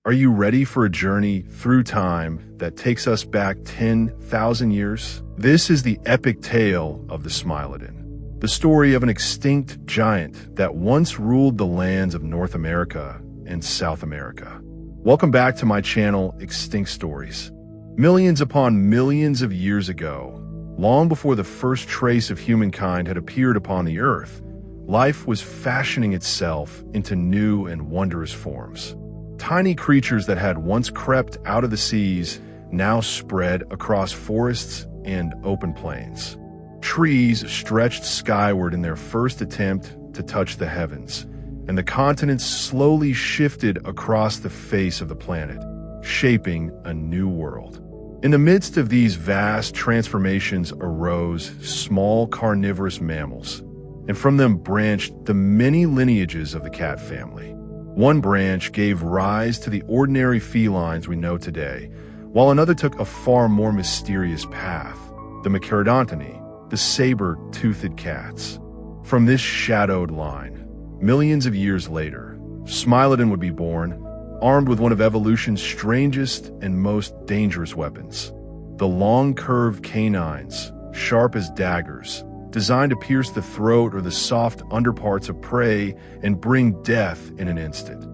Are you ready for a journey through time that takes us back 10,000 years? This is the epic tale of the Smilodon, the story of an extinct giant that once ruled the lands of North America and South America. Welcome back to my channel, Extinct Stories. Millions upon millions of years ago, long before the first trace of humankind had appeared upon the earth, life was fashioning itself into new and wondrous forms. Tiny creatures that had once crept out of the seas now spread across forests and open plains. Trees stretched skyward in their first attempt to touch the heavens, and the continents slowly shifted across the face of the planet, shaping a new world. In the midst of these vast transformations arose small carnivorous mammals, and from them branched the many lineages of the cat family. One branch gave rise to the ordinary felines we know today, while another took a far more mysterious path, the Smilodons, the saber-toothed cats. From this shadowed line, millions of years later, Smilodon would be born, armed with one of evolution's strangest and most dangerous weapons, the long curved canines, sharp as daggers, designed to pierce the throat or the soft underparts of prey and bring death in an instant.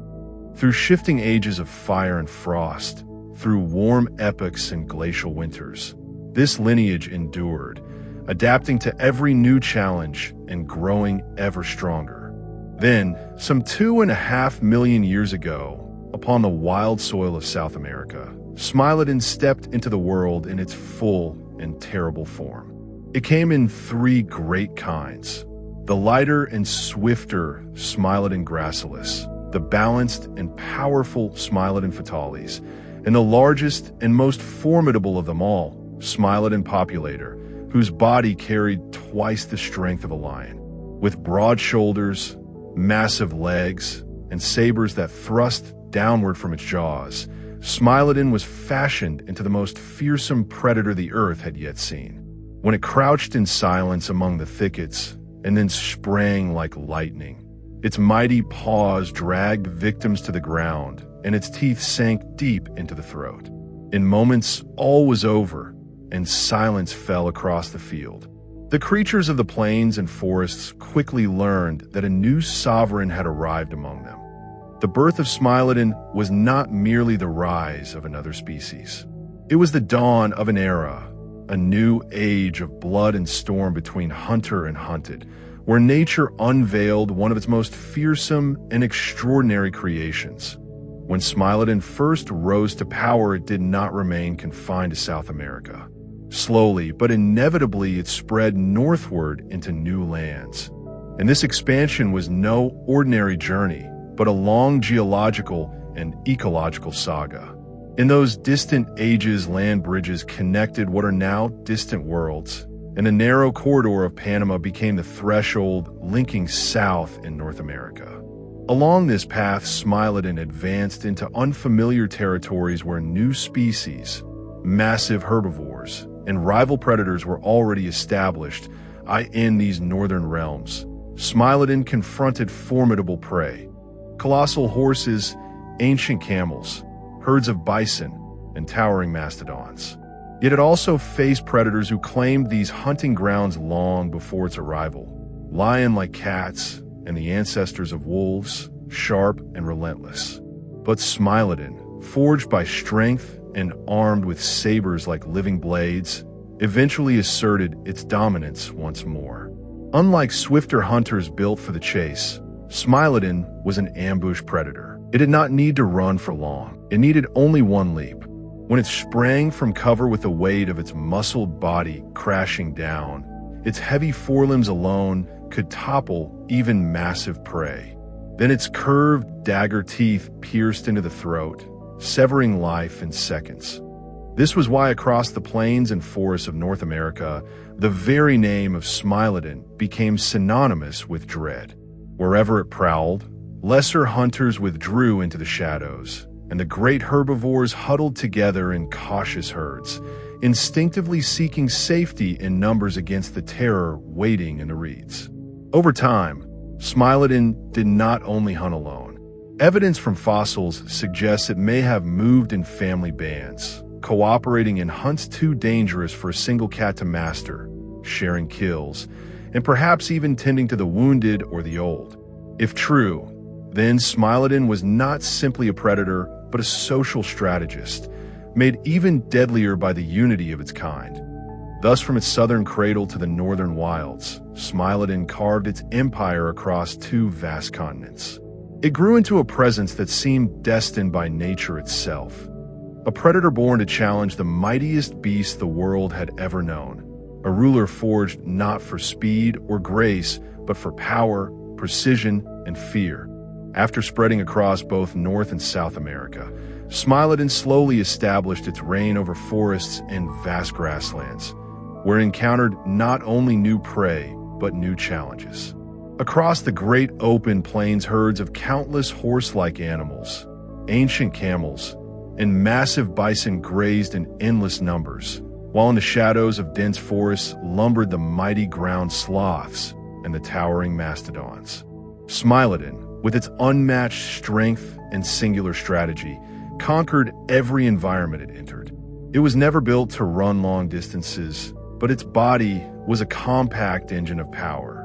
Through shifting ages of fire and frost, through warm epochs and glacial winters, this lineage endured, adapting to every new challenge and growing ever stronger. Then, some 2.5 million years ago, upon the wild soil of South America, Smilodon stepped into the world in its full and terrible form. It came in three great kinds: the lighter and swifter Smilodon gracilis, the balanced and powerful Smilodon fatalis, and the largest and most formidable of them all, Smilodon populator, whose body carried twice the strength of a lion. With broad shoulders, massive legs, and sabers that thrust downward from its jaws, Smilodon was fashioned into the most fearsome predator the earth had yet seen. When it crouched in silence among the thickets and then sprang like lightning, its mighty paws dragged victims to the ground and its teeth sank deep into the throat. In moments, all was over and silence fell across the field. The creatures of the plains and forests quickly learned that a new sovereign had arrived among them. The birth of Smilodon was not merely the rise of another species. It was the dawn of an era, a new age of blood and storm between hunter and hunted, where nature unveiled one of its most fearsome and extraordinary creations. When Smilodon first rose to power, it did not remain confined to South America. Slowly, but inevitably, it spread northward into new lands. And this expansion was no ordinary journey, but a long geological and ecological saga. In those distant ages, land bridges connected what are now distant worlds, and the narrow corridor of Panama became the threshold linking South and North America. Along this path, Smilodon advanced into unfamiliar territories where new species, massive herbivores, and rival predators were already established in these northern realms. Smilodon confronted formidable prey: colossal horses, ancient camels, herds of bison, and towering mastodons. Yet it also faced predators who claimed these hunting grounds long before its arrival. Lion-like cats and the ancestors of wolves, sharp and relentless. But Smilodon, forged by strength and armed with sabers like living blades, eventually asserted its dominance once more. Unlike swifter hunters built for the chase, Smilodon was an ambush predator. It did not need to run for long. It needed only one leap. When it sprang from cover with the weight of its muscled body crashing down, its heavy forelimbs alone could topple even massive prey. Then its curved dagger teeth pierced into the throat, severing life in seconds. This was why across the plains and forests of North America, the very name of Smilodon became synonymous with dread. Wherever it prowled, lesser hunters withdrew into the shadows, and the great herbivores huddled together in cautious herds, instinctively seeking safety in numbers against the terror waiting in the reeds. Over time, Smilodon did not only hunt alone. Evidence from fossils suggests it may have moved in family bands, cooperating in hunts too dangerous for a single cat to master, sharing kills, and perhaps even tending to the wounded or the old. If true, then Smilodon was not simply a predator, but a social strategist, made even deadlier by the unity of its kind. Thus, from its southern cradle to the northern wilds, Smilodon carved its empire across two vast continents. It grew into a presence that seemed destined by nature itself, a predator born to challenge the mightiest beast the world had ever known, a ruler forged not for speed or grace, but for power, precision, and fear. After spreading across both North and South America, Smilodon slowly established its reign over forests and vast grasslands, where it encountered not only new prey, but new challenges. Across the great open plains, herds of countless horse-like animals, ancient camels, and massive bison grazed in endless numbers, while in the shadows of dense forests lumbered the mighty ground sloths and the towering mastodons. Smilodon, with its unmatched strength and singular strategy, conquered every environment it entered. It was never built to run long distances, but its body was a compact engine of power.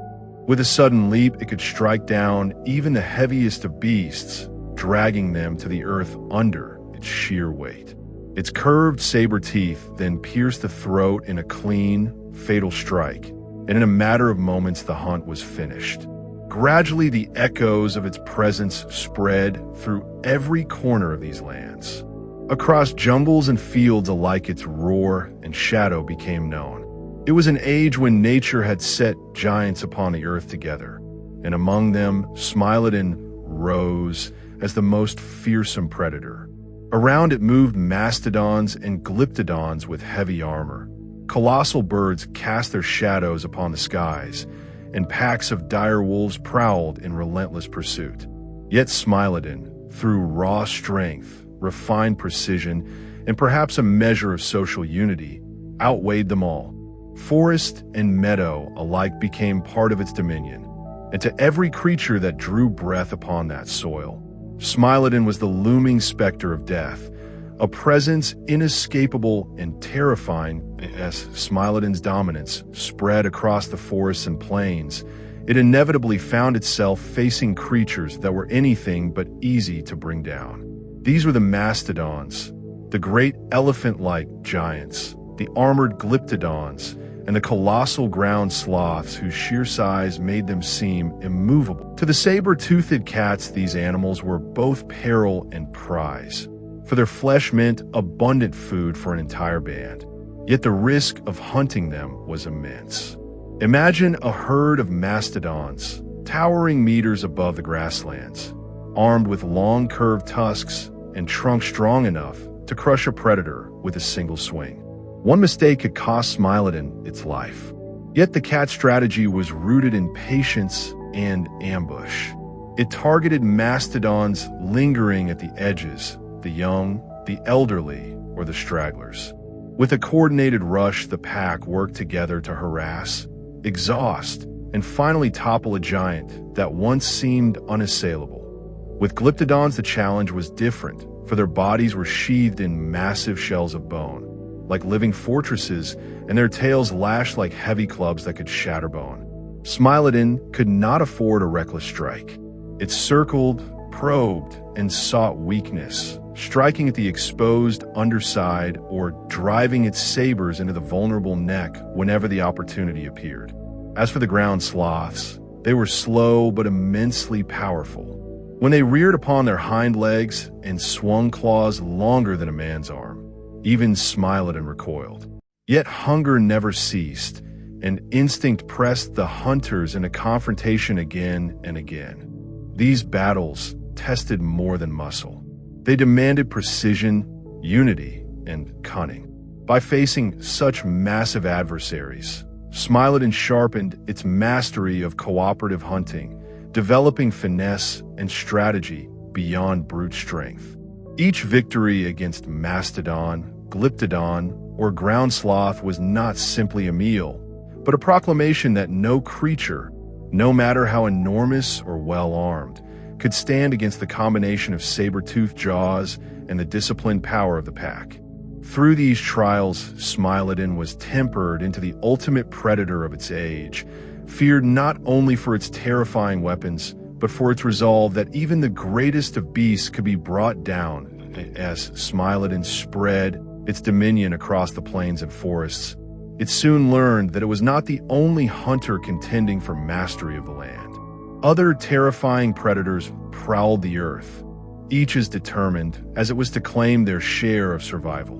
With a sudden leap, it could strike down even the heaviest of beasts, dragging them to the earth under its sheer weight. Its curved saber teeth then pierced the throat in a clean, fatal strike, and in a matter of moments the hunt was finished. Gradually, the echoes of its presence spread through every corner of these lands. Across jungles and fields alike, its roar and shadow became known. It was an age when nature had set giants upon the earth together, and among them, Smilodon rose as the most fearsome predator. Around it moved mastodons and glyptodons with heavy armor. Colossal birds cast their shadows upon the skies, and packs of dire wolves prowled in relentless pursuit. Yet Smilodon, through raw strength, refined precision, and perhaps a measure of social unity, outweighed them all. Forest and meadow alike became part of its dominion, and to every creature that drew breath upon that soil, Smilodon was the looming specter of death, a presence inescapable and terrifying. As Smilodon's dominance spread across the forests and plains, it inevitably found itself facing creatures that were anything but easy to bring down. These were the mastodons, the great elephant-like giants, the armored glyptodons, and the colossal ground sloths whose sheer size made them seem immovable. To the saber-toothed cats, these animals were both peril and prize, for their flesh meant abundant food for an entire band. Yet the risk of hunting them was immense. Imagine a herd of mastodons, towering meters above the grasslands, armed with long curved tusks and trunks strong enough to crush a predator with a single swing. One mistake could cost Smilodon its life. Yet the cat's strategy was rooted in patience and ambush. It targeted mastodons lingering at the edges, the young, the elderly, or the stragglers. With a coordinated rush, the pack worked together to harass, exhaust, and finally topple a giant that once seemed unassailable. With glyptodons, the challenge was different, for their bodies were sheathed in massive shells of bone, like living fortresses, and their tails lashed like heavy clubs that could shatter bone. Smilodon could not afford a reckless strike. It circled, probed, and sought weakness, striking at the exposed underside or driving its sabers into the vulnerable neck whenever the opportunity appeared. As for the ground sloths, they were slow but immensely powerful. When they reared upon their hind legs and swung claws longer than a man's arm, even Smilodon recoiled. Yet hunger never ceased, and instinct pressed the hunters in a confrontation again and again. These battles tested more than muscle. They demanded precision, unity, and cunning. By facing such massive adversaries, Smilodon sharpened its mastery of cooperative hunting, developing finesse and strategy beyond brute strength. Each victory against mastodon, glyptodon, or ground sloth was not simply a meal, but a proclamation that no creature, no matter how enormous or well-armed, could stand against the combination of saber-toothed jaws and the disciplined power of the pack. Through these trials, Smilodon was tempered into the ultimate predator of its age, feared not only for its terrifying weapons, but for its resolve that even the greatest of beasts could be brought down. As Smilodon spread its dominion across the plains and forests, it soon learned that it was not the only hunter contending for mastery of the land. Other terrifying predators prowled the earth, each as determined as it was to claim their share of survival.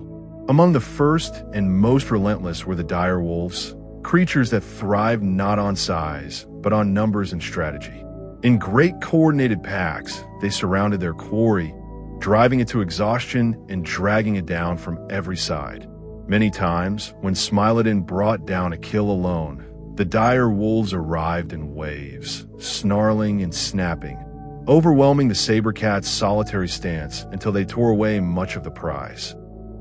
Among the first and most relentless were the dire wolves, creatures that thrived not on size, but on numbers and strategy. In great coordinated packs, they surrounded their quarry, driving it to exhaustion and dragging it down from every side. Many times, when Smilodon brought down a kill alone, the dire wolves arrived in waves, snarling and snapping, overwhelming the saber cat's solitary stance until they tore away much of the prize.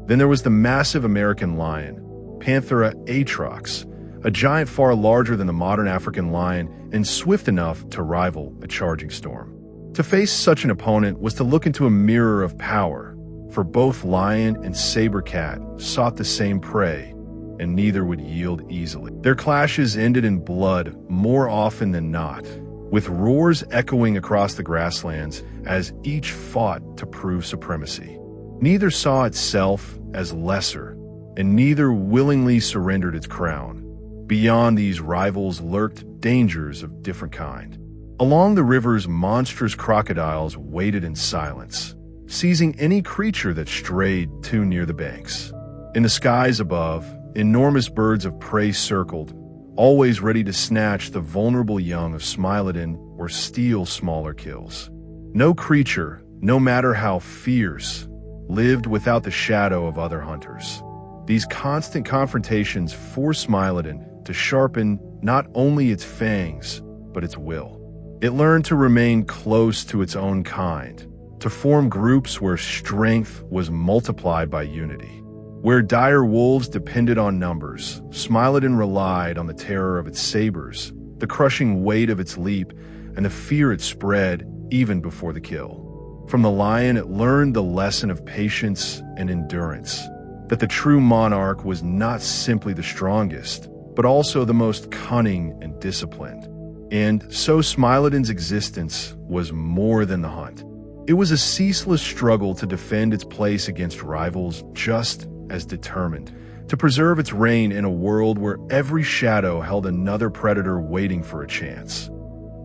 Then there was the massive American lion, Panthera atrox, a giant far larger than the modern African lion and swift enough to rival a charging storm. To face such an opponent was to look into a mirror of power, for both lion and saber cat sought the same prey, and neither would yield easily. Their clashes ended in blood more often than not, with roars echoing across the grasslands as each fought to prove supremacy. Neither saw itself as lesser, and neither willingly surrendered its crown. Beyond these rivals lurked dangers of different kind. Along the rivers, monstrous crocodiles waited in silence, seizing any creature that strayed too near the banks. In the skies above, enormous birds of prey circled, always ready to snatch the vulnerable young of Smilodon or steal smaller kills. No creature, no matter how fierce, lived without the shadow of other hunters. These constant confrontations forced Smilodon to sharpen not only its fangs, but its will. It learned to remain close to its own kind, to form groups where strength was multiplied by unity. Where dire wolves depended on numbers, Smilodon relied on the terror of its sabers, the crushing weight of its leap, and the fear it spread even before the kill. From the lion, it learned the lesson of patience and endurance, that the true monarch was not simply the strongest, but also the most cunning and disciplined. And so Smilodon's existence was more than the hunt. It was a ceaseless struggle to defend its place against rivals just as determined, to preserve its reign in a world where every shadow held another predator waiting for a chance.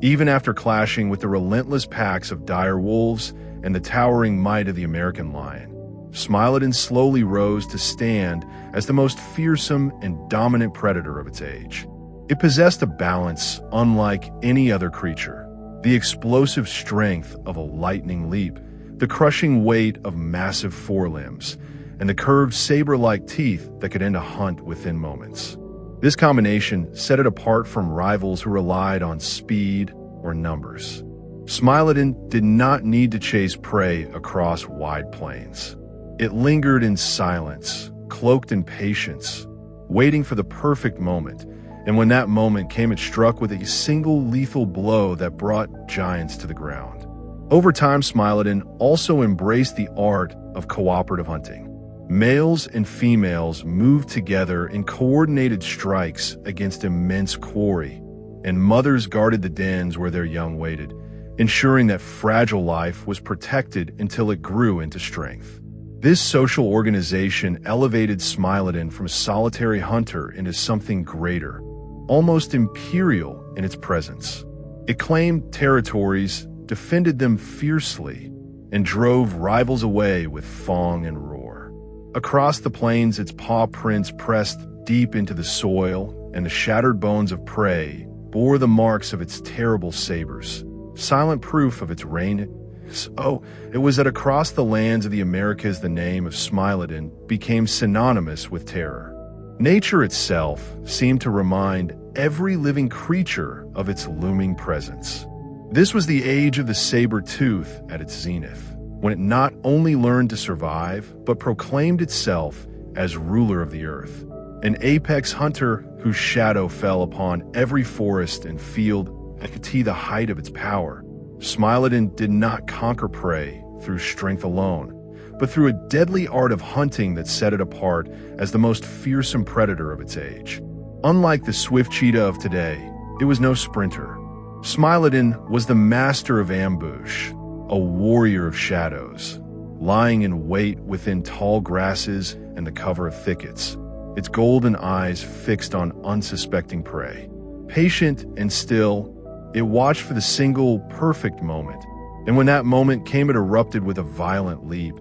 Even after clashing with the relentless packs of dire wolves and the towering might of the American lion, Smilodon slowly rose to stand as the most fearsome and dominant predator of its age. It possessed a balance unlike any other creature, the explosive strength of a lightning leap, the crushing weight of massive forelimbs, and the curved saber-like teeth that could end a hunt within moments. This combination set it apart from rivals who relied on speed or numbers. Smilodon did not need to chase prey across wide plains. It lingered in silence, cloaked in patience, waiting for the perfect moment, and when that moment came, it struck with a single lethal blow that brought giants to the ground. Over time, Smilodon also embraced the art of cooperative hunting. Males and females moved together in coordinated strikes against immense quarry, and mothers guarded the dens where their young waited, ensuring that fragile life was protected until it grew into strength. This social organization elevated Smilodon from a solitary hunter into something greater, almost imperial in its presence. It claimed territories, defended them fiercely, and drove rivals away with fong and roar. Across the plains, its paw prints pressed deep into the soil, and the shattered bones of prey bore the marks of its terrible sabers, silent proof of its reign. So, it was that across the lands of the Americas the name of Smilodon became synonymous with terror. Nature itself seemed to remind every living creature of its looming presence. This was the age of the saber-tooth at its zenith, when it not only learned to survive, but proclaimed itself as ruler of the earth, an apex hunter whose shadow fell upon every forest and field that could see the height of its power. Smilodon did not conquer prey through strength alone, but through a deadly art of hunting that set it apart as the most fearsome predator of its age. Unlike the swift cheetah of today, it was no sprinter. Smilodon was the master of ambush, a warrior of shadows, lying in wait within tall grasses and the cover of thickets, its golden eyes fixed on unsuspecting prey. Patient and still, it watched for the single perfect moment, and when that moment came, it erupted with a violent leap,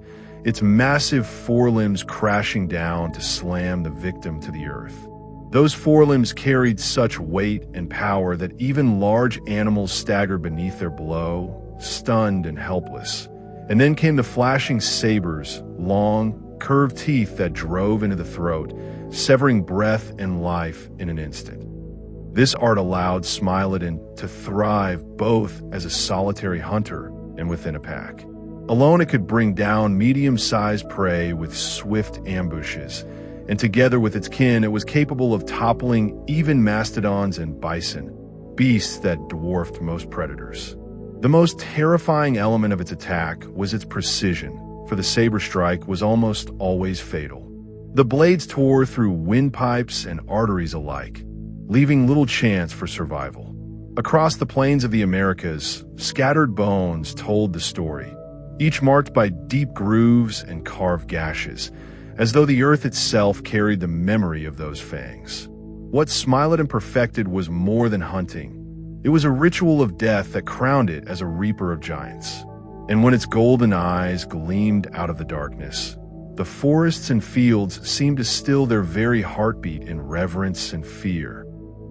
its massive forelimbs crashing down to slam the victim to the earth. Those forelimbs carried such weight and power that even large animals staggered beneath their blow, stunned and helpless. And then came the flashing sabers, long, curved teeth that drove into the throat, severing breath and life in an instant. This art allowed Smilodon to thrive both as a solitary hunter and within a pack. Alone, it could bring down medium-sized prey with swift ambushes, and together with its kin, it was capable of toppling even mastodons and bison, beasts that dwarfed most predators. The most terrifying element of its attack was its precision, for the saber strike was almost always fatal. The blades tore through windpipes and arteries alike, leaving little chance for survival. Across the plains of the Americas, scattered bones told the story, each marked by deep grooves and carved gashes, as though the earth itself carried the memory of those fangs. What Smilodon perfected was more than hunting. It was a ritual of death that crowned it as a reaper of giants. And when its golden eyes gleamed out of the darkness, the forests and fields seemed to still their very heartbeat in reverence and fear.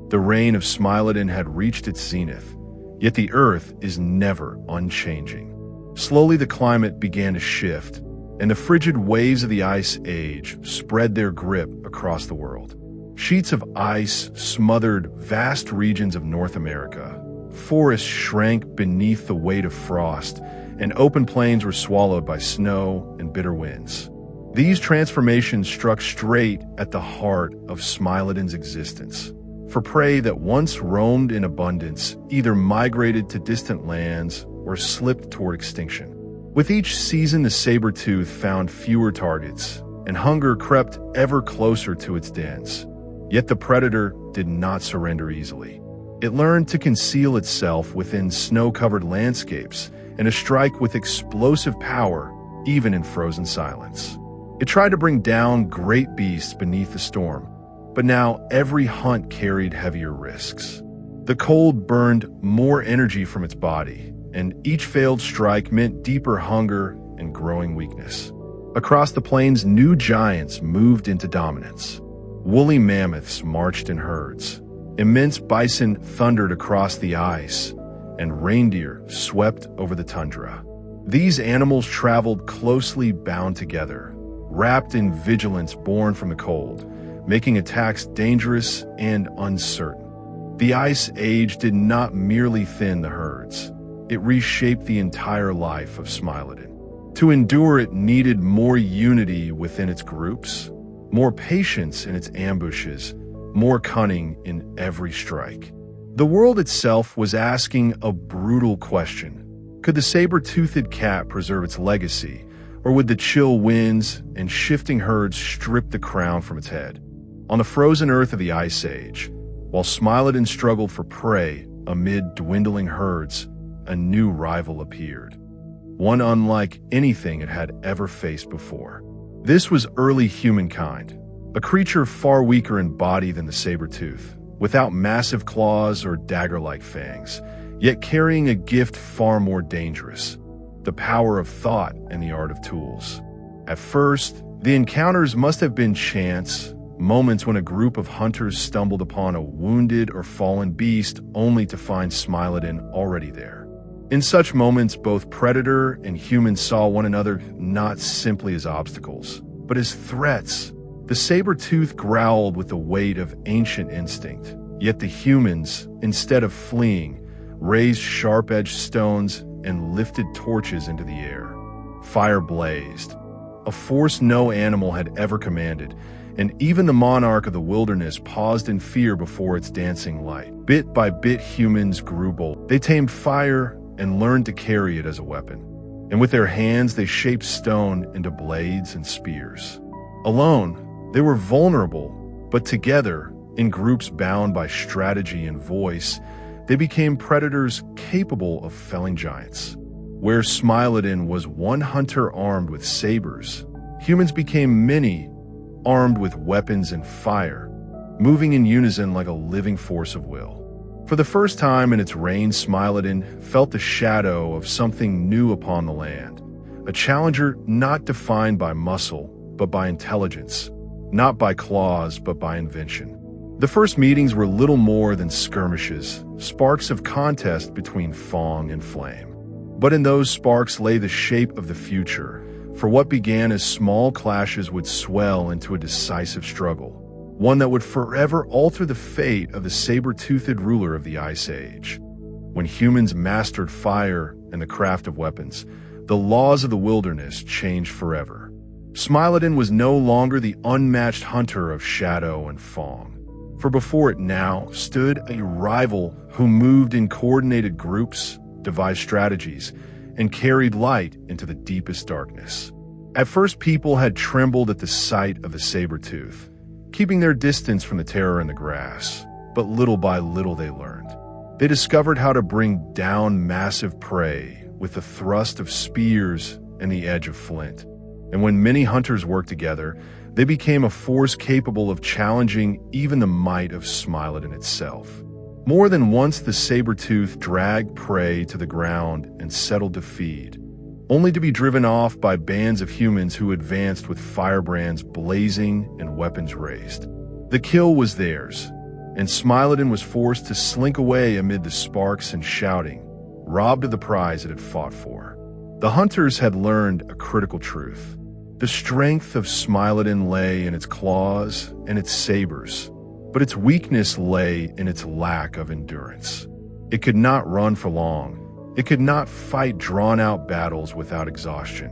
The reign of Smilodon had reached its zenith, yet the earth is never unchanging. Slowly the climate began to shift, and the frigid waves of the Ice Age spread their grip across the world. Sheets of ice smothered vast regions of North America. Forests shrank beneath the weight of frost, and open plains were swallowed by snow and bitter winds. These transformations struck straight at the heart of Smilodon's existence. For prey that once roamed in abundance either migrated to distant lands or slipped toward extinction. With each season, the saber-toothed found fewer targets, and hunger crept ever closer to its dens. Yet the predator did not surrender easily. It learned to conceal itself within snow-covered landscapes and to strike with explosive power, even in frozen silence. It tried to bring down great beasts beneath the storm, but now every hunt carried heavier risks. The cold burned more energy from its body, and each failed strike meant deeper hunger and growing weakness. Across the plains, new giants moved into dominance. Woolly mammoths marched in herds. Immense bison thundered across the ice, and reindeer swept over the tundra. These animals traveled closely bound together, wrapped in vigilance born from the cold, making attacks dangerous and uncertain. The Ice Age did not merely thin the herds. It reshaped the entire life of Smilodon. To endure, it needed more unity within its groups, more patience in its ambushes, more cunning in every strike. The world itself was asking a brutal question. Could the saber-toothed cat preserve its legacy, or would the chill winds and shifting herds strip the crown from its head? On the frozen earth of the Ice Age, while Smilodon struggled for prey amid dwindling herds, a new rival appeared, one unlike anything it had ever faced before. This was early humankind, a creature far weaker in body than the saber-tooth, without massive claws or dagger-like fangs, yet carrying a gift far more dangerous, the power of thought and the art of tools. At first, the encounters must have been chance, moments when a group of hunters stumbled upon a wounded or fallen beast only to find Smilodon already there. In such moments, both predator and human saw one another not simply as obstacles, but as threats. The saber-tooth growled with the weight of ancient instinct, yet the humans, instead of fleeing, raised sharp-edged stones and lifted torches into the air. Fire blazed, a force no animal had ever commanded, and even the monarch of the wilderness paused in fear before its dancing light. Bit by bit, humans grew bold. They tamed fire, and learned to carry it as a weapon. And with their hands, they shaped stone into blades and spears. Alone, they were vulnerable, but together, in groups bound by strategy and voice, they became predators capable of felling giants. Where Smilodon was one hunter armed with sabers, humans became many armed with weapons and fire, moving in unison like a living force of will. For the first time in its reign, Smilodon felt the shadow of something new upon the land, a challenger not defined by muscle, but by intelligence, not by claws, but by invention. The first meetings were little more than skirmishes, sparks of contest between Fong and Flame. But in those sparks lay the shape of the future, for what began as small clashes would swell into a decisive struggle, one that would forever alter the fate of the saber-toothed ruler of the Ice Age. When humans mastered fire and the craft of weapons, the laws of the wilderness changed forever. Smilodon was no longer the unmatched hunter of Shadow and Fong, for before it now stood a rival who moved in coordinated groups, devised strategies, and carried light into the deepest darkness. At first, people had trembled at the sight of the saber-tooth, keeping their distance from the terror in the grass, but little by little they learned. They discovered how to bring down massive prey with the thrust of spears and the edge of flint. And when many hunters worked together, they became a force capable of challenging even the might of Smilodon itself. More than once, the saber-tooth dragged prey to the ground and settled to feed, only to be driven off by bands of humans who advanced with firebrands blazing and weapons raised. The kill was theirs, and Smilodon was forced to slink away amid the sparks and shouting, robbed of the prize it had fought for. The hunters had learned a critical truth. The strength of Smilodon lay in its claws and its sabers, but its weakness lay in its lack of endurance. It could not run for long. It could not fight drawn-out battles without exhaustion.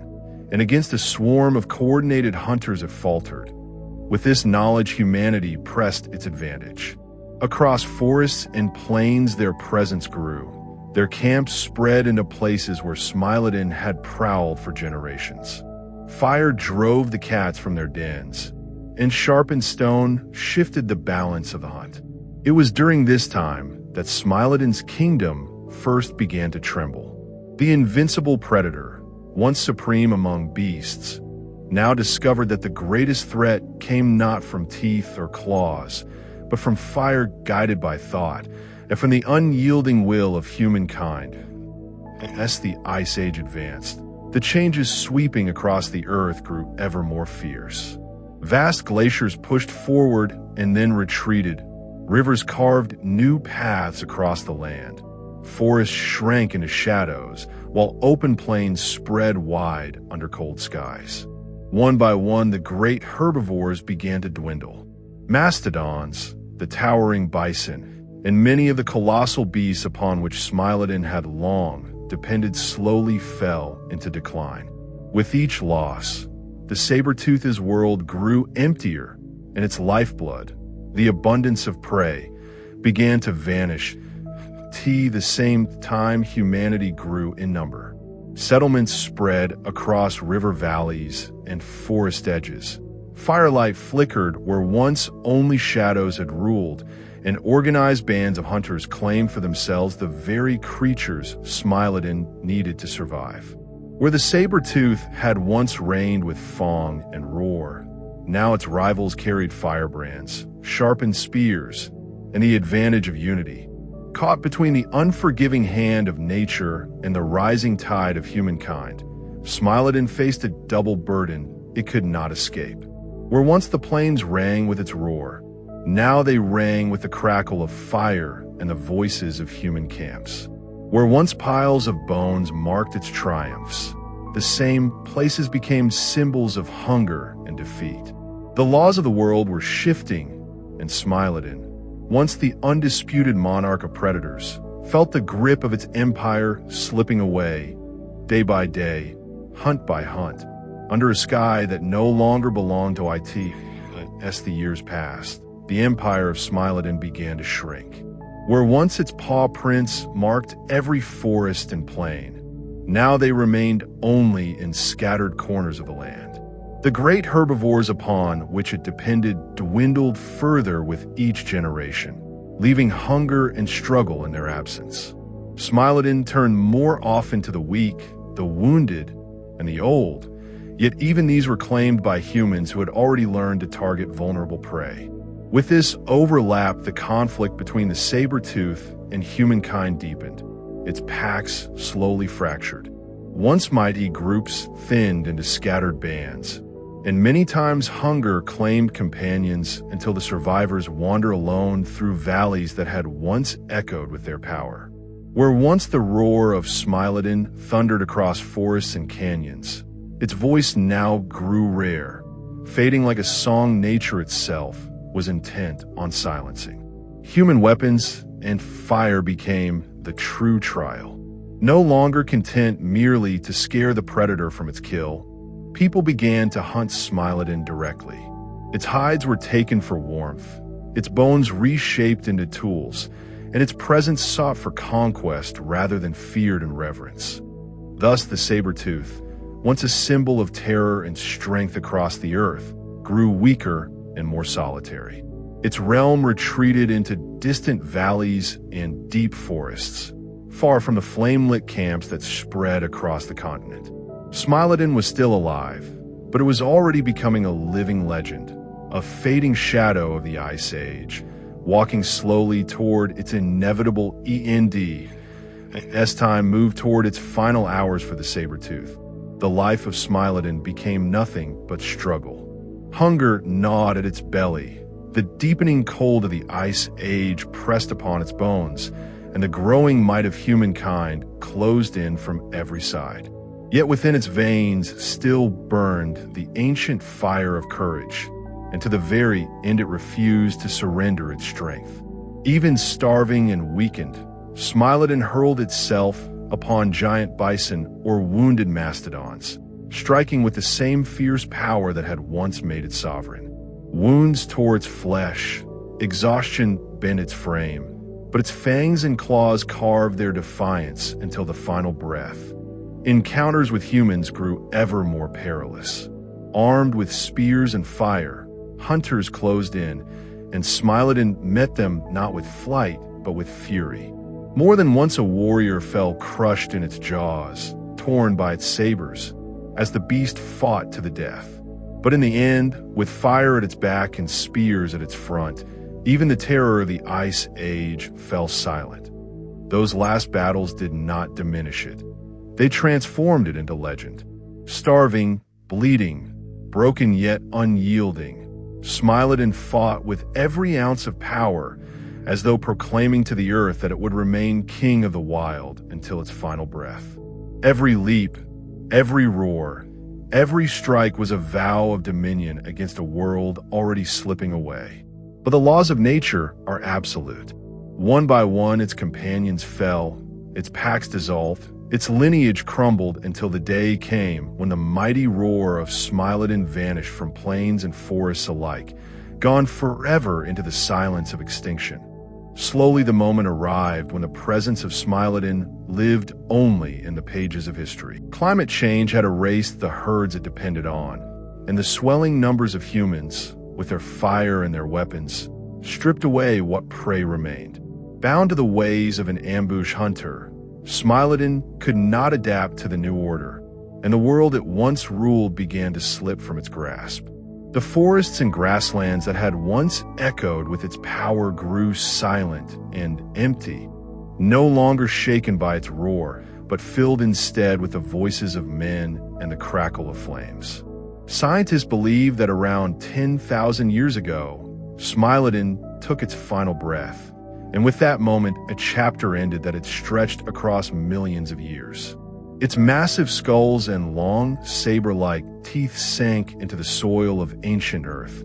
And against a swarm of coordinated hunters it faltered. With this knowledge, humanity pressed its advantage. Across forests and plains their presence grew. Their camps spread into places where Smilodon had prowled for generations. Fire drove the cats from their dens, and sharpened stone shifted the balance of the hunt. It was during this time that Smilodon's kingdom first began to tremble. The invincible predator, once supreme among beasts, now discovered that the greatest threat came not from teeth or claws, but from fire guided by thought, and from the unyielding will of humankind. As the Ice Age advanced, the changes sweeping across the earth grew ever more fierce. Vast glaciers pushed forward and then retreated. Rivers carved new paths across the land. Forests shrank into shadows, while open plains spread wide under cold skies. One by one, the great herbivores began to dwindle. Mastodons, the towering bison, and many of the colossal beasts upon which Smilodon had long depended slowly fell into decline. With each loss, the saber-tooth's world grew emptier, and its lifeblood, the abundance of prey, began to vanish. The same time humanity grew in number. Settlements spread across river valleys and forest edges. Firelight flickered where once only shadows had ruled, and organized bands of hunters claimed for themselves the very creatures Smilodon needed to survive. Where the saber-tooth had once reigned with Fong and Roar, now its rivals carried firebrands, sharpened spears, and the advantage of unity. Caught between the unforgiving hand of nature and the rising tide of humankind, Smilodon faced a double burden it could not escape. Where once the plains rang with its roar, now they rang with the crackle of fire and the voices of human camps. Where once piles of bones marked its triumphs, the same places became symbols of hunger and defeat. The laws of the world were shifting, and Smilodon, once the undisputed monarch of predators, felt the grip of its empire slipping away, day by day, hunt by hunt, under a sky that no longer belonged to it. As the years passed, the empire of Smilodon began to shrink. Where once its paw prints marked every forest and plain, now they remained only in scattered corners of the land. The great herbivores upon which it depended dwindled further with each generation, leaving hunger and struggle in their absence. Smilodon turned more often to the weak, the wounded, and the old, yet even these were claimed by humans who had already learned to target vulnerable prey. With this overlap, the conflict between the saber-toothed and humankind deepened. Its packs slowly fractured. Once mighty groups thinned into scattered bands, and many times hunger claimed companions until the survivors wander alone through valleys that had once echoed with their power. Where once the roar of Smilodon thundered across forests and canyons, its voice now grew rare, fading like a song nature itself was intent on silencing. Human weapons and fire became the true trial. No longer content merely to scare the predator from its kill, people began to hunt Smilodon directly. Its hides were taken for warmth, its bones reshaped into tools, and its presence sought for conquest rather than feared and reverence. Thus the saber-tooth, once a symbol of terror and strength across the earth, grew weaker and more solitary. Its realm retreated into distant valleys and deep forests, far from the flame-lit camps that spread across the continent. Smilodon was still alive, but it was already becoming a living legend, a fading shadow of the Ice Age, walking slowly toward its inevitable end. As time moved toward its final hours for the saber-tooth, the life of Smilodon became nothing but struggle. Hunger gnawed at its belly, the deepening cold of the Ice Age pressed upon its bones, and the growing might of humankind closed in from every side. Yet within its veins still burned the ancient fire of courage, and to the very end it refused to surrender its strength. Even starving and weakened, Smilodon hurled itself upon giant bison or wounded mastodons, striking with the same fierce power that had once made it sovereign. Wounds tore its flesh, exhaustion bent its frame, but its fangs and claws carved their defiance until the final breath. Encounters with humans grew ever more perilous. Armed with spears and fire, hunters closed in, and Smilodon met them not with flight, but with fury. More than once a warrior fell crushed in its jaws, torn by its sabers, as the beast fought to the death. But in the end, with fire at its back and spears at its front, even the terror of the Ice Age fell silent. Those last battles did not diminish it. They transformed it into legend. Starving, bleeding, broken yet unyielding, Smilodon fought with every ounce of power, as though proclaiming to the earth that it would remain king of the wild until its final breath. Every leap, every roar, every strike was a vow of dominion against a world already slipping away. But the laws of nature are absolute. One by one, its companions fell, its packs dissolved, its lineage crumbled until the day came when the mighty roar of Smilodon vanished from plains and forests alike, gone forever into the silence of extinction. Slowly the moment arrived when the presence of Smilodon lived only in the pages of history. Climate change had erased the herds it depended on, and the swelling numbers of humans, with their fire and their weapons, stripped away what prey remained. Bound to the ways of an ambush hunter, Smilodon could not adapt to the new order, and the world it once ruled began to slip from its grasp. The forests and grasslands that had once echoed with its power grew silent and empty, no longer shaken by its roar, but filled instead with the voices of men and the crackle of flames. Scientists believe that around 10,000 years ago, Smilodon took its final breath, and with that moment, a chapter ended that had stretched across millions of years. Its massive skulls and long, saber-like teeth sank into the soil of ancient Earth,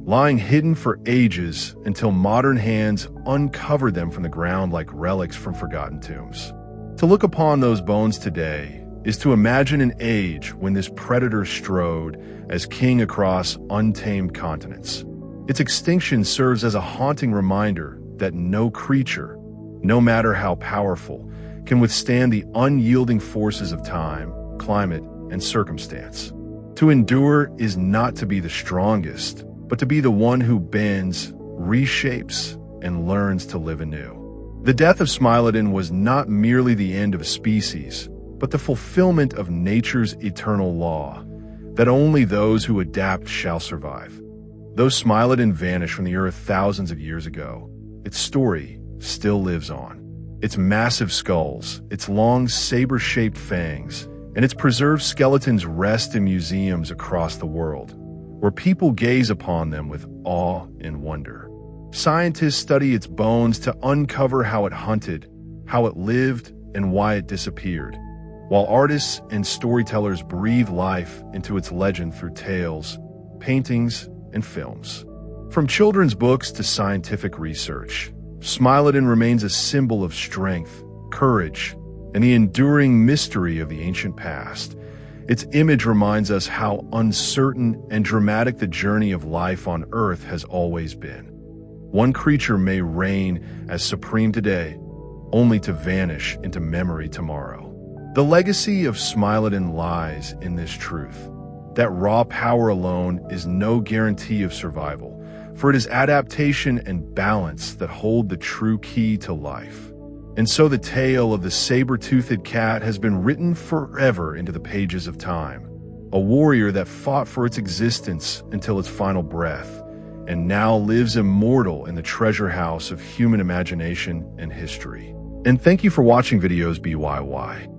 lying hidden for ages until modern hands uncovered them from the ground like relics from forgotten tombs. To look upon those bones today is to imagine an age when this predator strode as king across untamed continents. Its extinction serves as a haunting reminder that no creature, no matter how powerful, can withstand the unyielding forces of time, climate, and circumstance. To endure is not to be the strongest, but to be the one who bends, reshapes, and learns to live anew. The death of Smilodon was not merely the end of a species, but the fulfillment of nature's eternal law, that only those who adapt shall survive. Though Smilodon vanished from the earth thousands of years ago, its story still lives on. Its massive skulls, its long saber-shaped fangs, and its preserved skeletons rest in museums across the world, where people gaze upon them with awe and wonder. Scientists study its bones to uncover how it hunted, how it lived, and why it disappeared, while artists and storytellers breathe life into its legend through tales, paintings, and films. From children's books to scientific research, Smilodon remains a symbol of strength, courage, and the enduring mystery of the ancient past. Its image reminds us how uncertain and dramatic the journey of life on Earth has always been. One creature may reign as supreme today, only to vanish into memory tomorrow. The legacy of Smilodon lies in this truth, that raw power alone is no guarantee of survival, for it is adaptation and balance that hold the true key to life. And so the tale of the saber-toothed cat has been written forever into the pages of time, a warrior that fought for its existence until its final breath, and now lives immortal in the treasure house of human imagination and history. And thank you for watching Videos BYY.